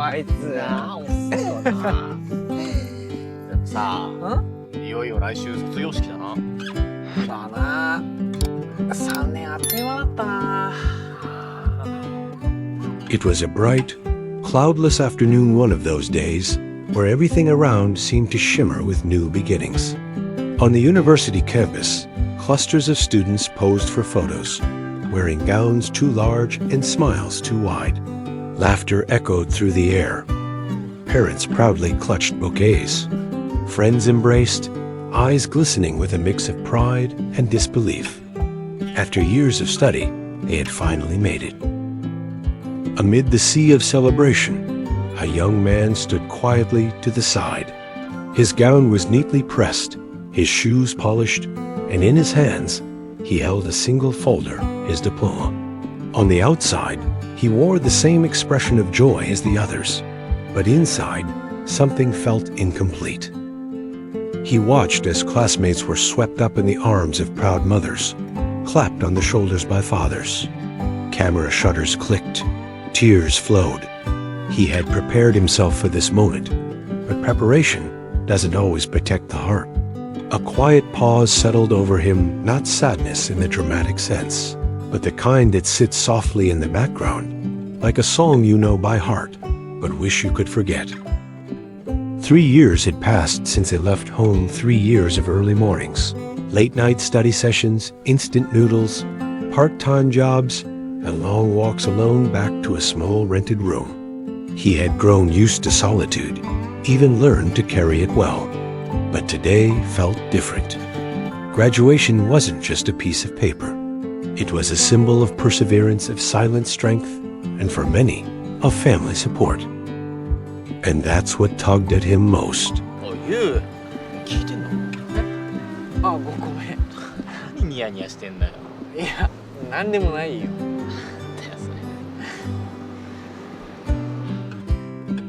あいつ。なあ、遅いよな。でもさあ、いよいよ来週卒業式だな。まあな、3年あっという間だったな。It was a bright, cloudless afternoon one of those days where everything around seemed to shimmer with new beginnings. On the university campus, clusters of students posed for photos, wearing gowns too large and smiles too wide. Laughter echoed through the air. Parents proudly clutched bouquets. Friends embraced, eyes glistening with a mix of pride and disbelief. After years of study, they had finally made it. Amid the sea of celebration, a young man stood quietly to the side. His gown was neatly pressed, his shoes polished, and in his hands, he held a single folder, his diploma. On the outside, he wore the same expression of joy as the others, but inside, something felt incomplete. He watched as classmates were swept up in the arms of proud mothers, clapped on the shoulders by fathers. Camera shutters clicked, tears flowed. He had prepared himself for this moment, but preparation doesn't always protect the heart. A quiet pause settled over him, not sadness in the dramatic sense, but the kind that sits softly in the background, like a song you know by heart, but wish you could forget. 3 years had passed since they left home, 3 years of early mornings, late-night study sessions, instant noodles, part-time jobs, and long walks alone back to a small rented room. He had grown used to solitude, even learned to carry it well. But today felt different. Graduation wasn't just a piece of paper. It was a symbol of perseverance, of silent strength, and for many, of family support. And that's what tugged at him most. おい、ユウ、聞いてんの？あ、ごめん。何ニヤニヤしてんだよ。いや、なんでもないよ。だよそれ。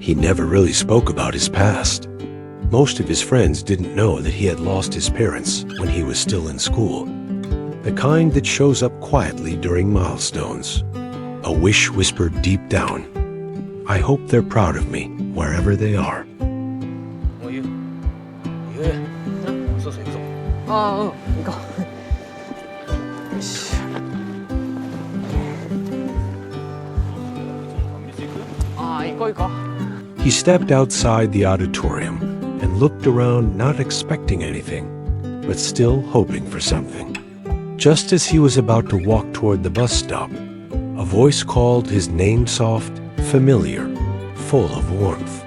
He never really spoke about his past. Most of his friends didn't know that he had lost his parents when he was still in school. The kind that shows up quietly during milestones. A wish whispered deep down. I hope they're proud of me, wherever they are. おい、ユウ、そうそう行くぞ。ああ、うん、行こう。よし。ああ、行こう行こう。He stepped outside the auditorium and looked around, not expecting anything, but still hoping for something. Just as he was about to walk toward the bus stop, a voice called his name soft, familiar, full of warmth.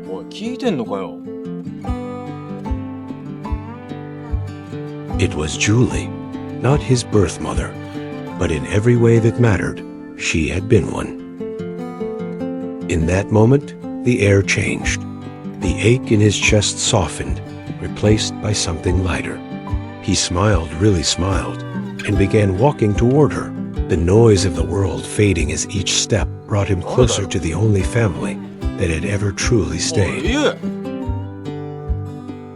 おい、聞いてんのかよ。It was Julie, not his birth mother, but in every way that mattered, she had been one. In that moment, the air changed. The ache in his chest softened, replaced by something lighter. He smiled, really smiled, and began walking toward her, the noise of the world fading as each step brought him closer to the only family that had ever truly stayed.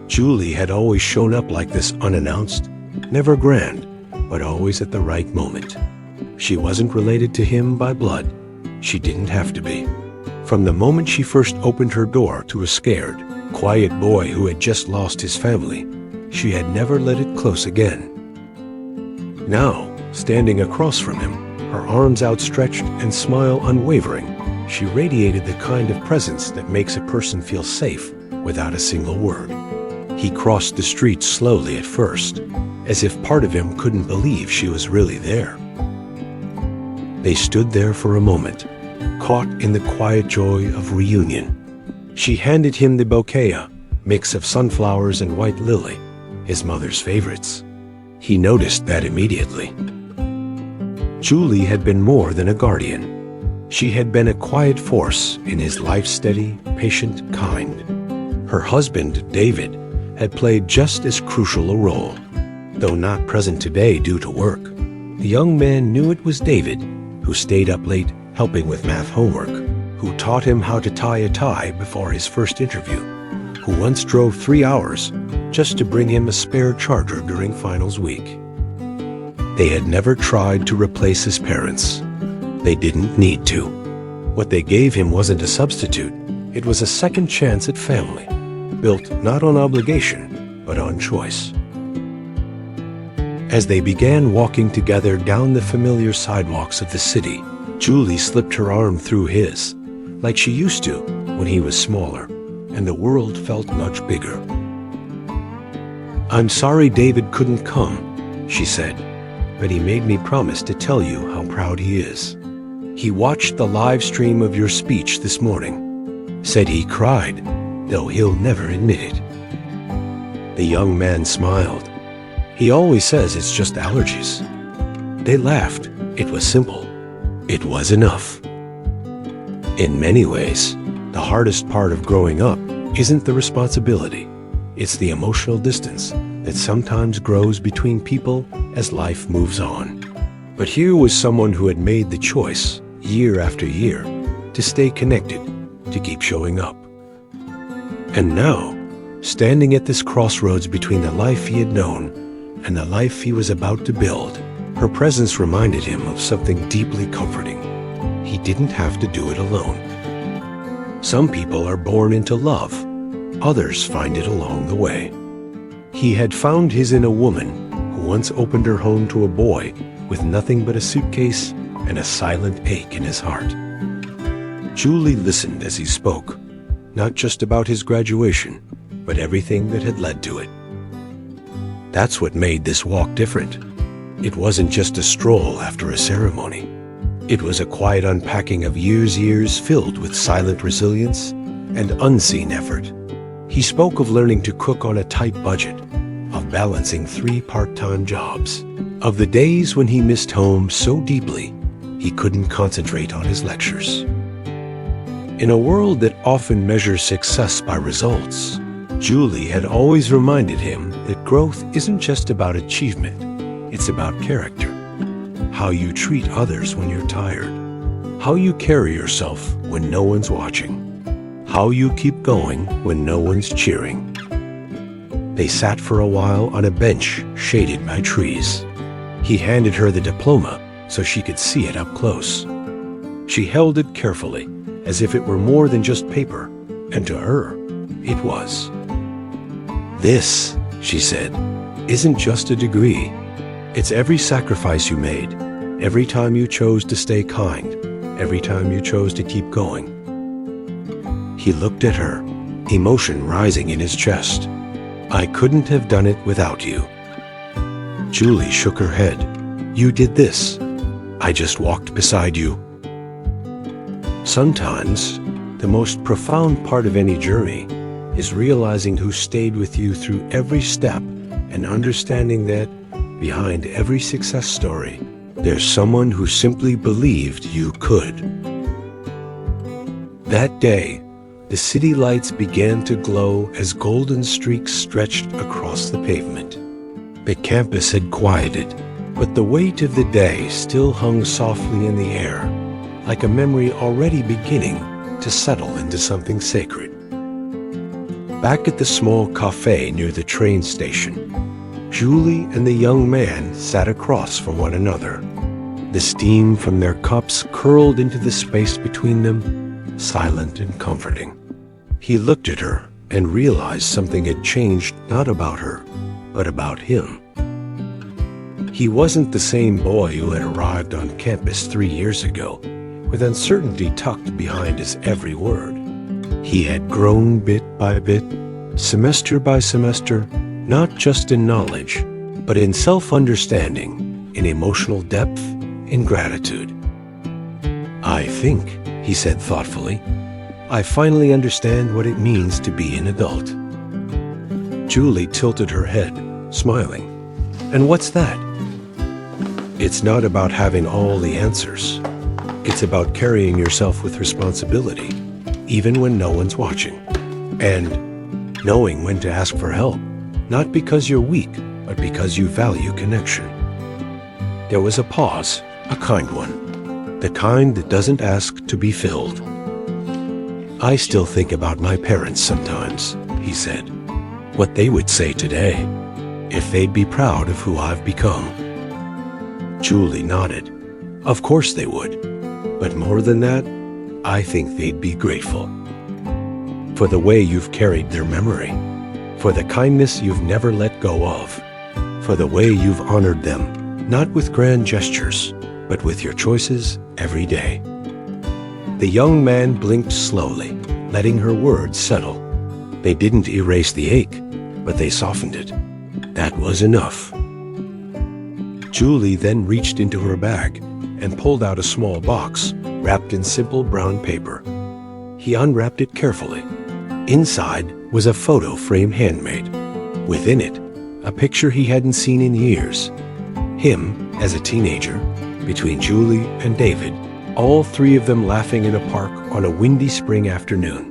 Julie had always shown up like this, unannounced, never grand, but always at the right moment. She wasn't related to him by blood. She didn't have to be. From the moment she first opened her door to a scared, quiet boy who had just lost his family, she had never let it close again. Now, standing across from him, her arms outstretched and smile unwavering, she radiated the kind of presence that makes a person feel safe without a single word. He crossed the street slowly at first, as if part of him couldn't believe she was really there. They stood there for a moment, caught in the quiet joy of reunion. She handed him the bouquet, a mix of sunflowers and white lily, his mother's favorites. He noticed that immediately. Julie had been more than a guardian. She had been a quiet force in his life, steady, patient, kind. Her husband, David, had played just as crucial a role. Though not present today due to work, the young man knew it was David who stayed up late helping with math homework, who taught him how to tie a tie before his first interview, who once drove 3 hours just to bring him a spare charger during finals week. They had never tried to replace his parents. They didn't need to. What they gave him wasn't a substitute. It was a second chance at family, built not on obligation, but on choice. As they began walking together down the familiar sidewalks of the city, Julie slipped her arm through his, like she used to when he was smaller, and the world felt much bigger. "I'm sorry David couldn't come," she said, "but he made me promise to tell you how proud he is. He watched the live stream of your speech this morning. Said he cried, though he'll never admit it." The young man smiled. "He always says it's just allergies." They laughed. It was simple. It was enough. In many ways, the hardest part of growing up isn't the responsibility. It's the emotional distance that sometimes grows between people as life moves on. But here was someone who had made the choice, year after year, to stay connected, to keep showing up. And now, standing at this crossroads between the life he had known and the life he was about to build, her presence reminded him of something deeply comforting. He didn't have to do it alone. Some people are born into love. Others find it along the way. He had found his in a woman who once opened her home to a boy with nothing but a suitcase and a silent ache in his heart. Julie listened as he spoke, not just about his graduation, but everything that had led to it. That's what made this walk different. It wasn't just a stroll after a ceremony. It was a quiet unpacking of years filled with silent resilience and unseen effort. He spoke of learning to cook on a tight budget, of balancing 3 part-time jobs, of the days when he missed home so deeply he couldn't concentrate on his lectures. In a world that often measures success by results, Julie had always reminded him that growth isn't just about achievement, it's about character. How you treat others when you're tired, how you carry yourself when no one's watching, how you keep going when no one's cheering. They sat for a while on a bench shaded by trees. He handed her the diploma so she could see it up close. She held it carefully, as if it were more than just paper, and to her, it was. "This," she said, "isn't just a degree. It's every sacrifice you made, every time you chose to stay kind, every time you chose to keep going." He looked at her, emotion rising in his chest. "I couldn't have done it without you." Julie shook her head. "You did this. I just walked beside you." Sometimes, the most profound part of any journey is realizing who stayed with you through every step and understanding that, behind every success story, there's someone who simply believed you could. That day, the city lights began to glow as golden streaks stretched across the pavement. The campus had quieted, but the weight of the day still hung softly in the air, like a memory already beginning to settle into something sacred. Back at the small cafe near the train station, Julie and the young man sat across from one another. The steam from their cups curled into the space between them, silent and comforting. He looked at her and realized something had changed, not about her, but about him. He wasn't the same boy who had arrived on campus 3 years ago, with uncertainty tucked behind his every word. He had grown bit by bit, semester by semester, not just in knowledge, but in self-understanding, in emotional depth, in gratitude. "I think," he said thoughtfully, "I finally understand what it means to be an adult." Julie tilted her head, smiling. "And what's that?" "It's not about having all the answers. It's about carrying yourself with responsibility, even when no one's watching. And knowing when to ask for help, not because you're weak, but because you value connection." There was a pause, a kind one, the kind that doesn't ask to be filled. "I still think about my parents sometimes," he said. "What they would say today, if they'd be proud of who I've become." Julie nodded. Of course they would. But more than that, I think they'd be grateful. For the way you've carried their memory. For the kindness you've never let go of. For the way you've honored them, not with grand gestures, but with your choices every day. The young man blinked slowly, letting her words settle. They didn't erase the ache, but they softened it. That was enough. Julie then reached into her bag and pulled out a small box wrapped in simple brown paper. He unwrapped it carefully. Inside was a photo frame handmade. Within it, a picture he hadn't seen in years. Him as a teenager, between Julie and David, all three of them laughing in a park on a windy spring afternoon.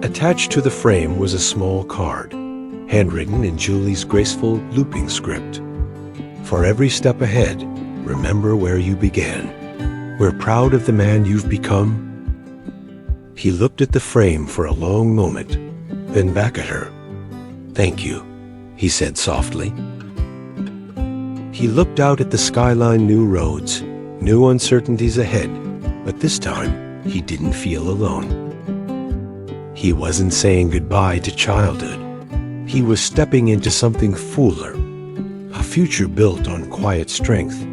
Attached to the frame was a small card, handwritten in Julie's graceful looping script. For every step ahead, remember where you began. We're proud of the man you've become. He looked at the frame for a long moment, then back at her. Thank you, he said softly. He looked out at the skyline, new roads, new uncertainties ahead, but this time he didn't feel alone. He wasn't saying goodbye to childhood. He was stepping into something fuller, a future built on quiet strength,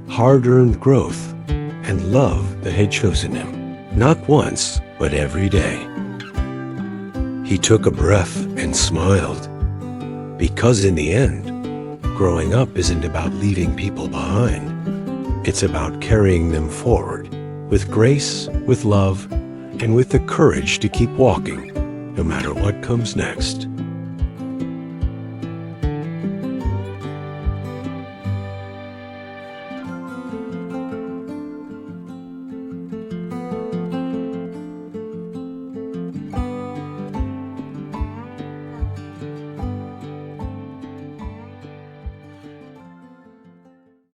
hard-earned growth, and love that had chosen him, not once, but every day. He took a breath and smiled, because in the end, growing up isn't about leaving people behind. It's about carrying them forward, with grace, with love, and with the courage to keep walking, no matter what comes next.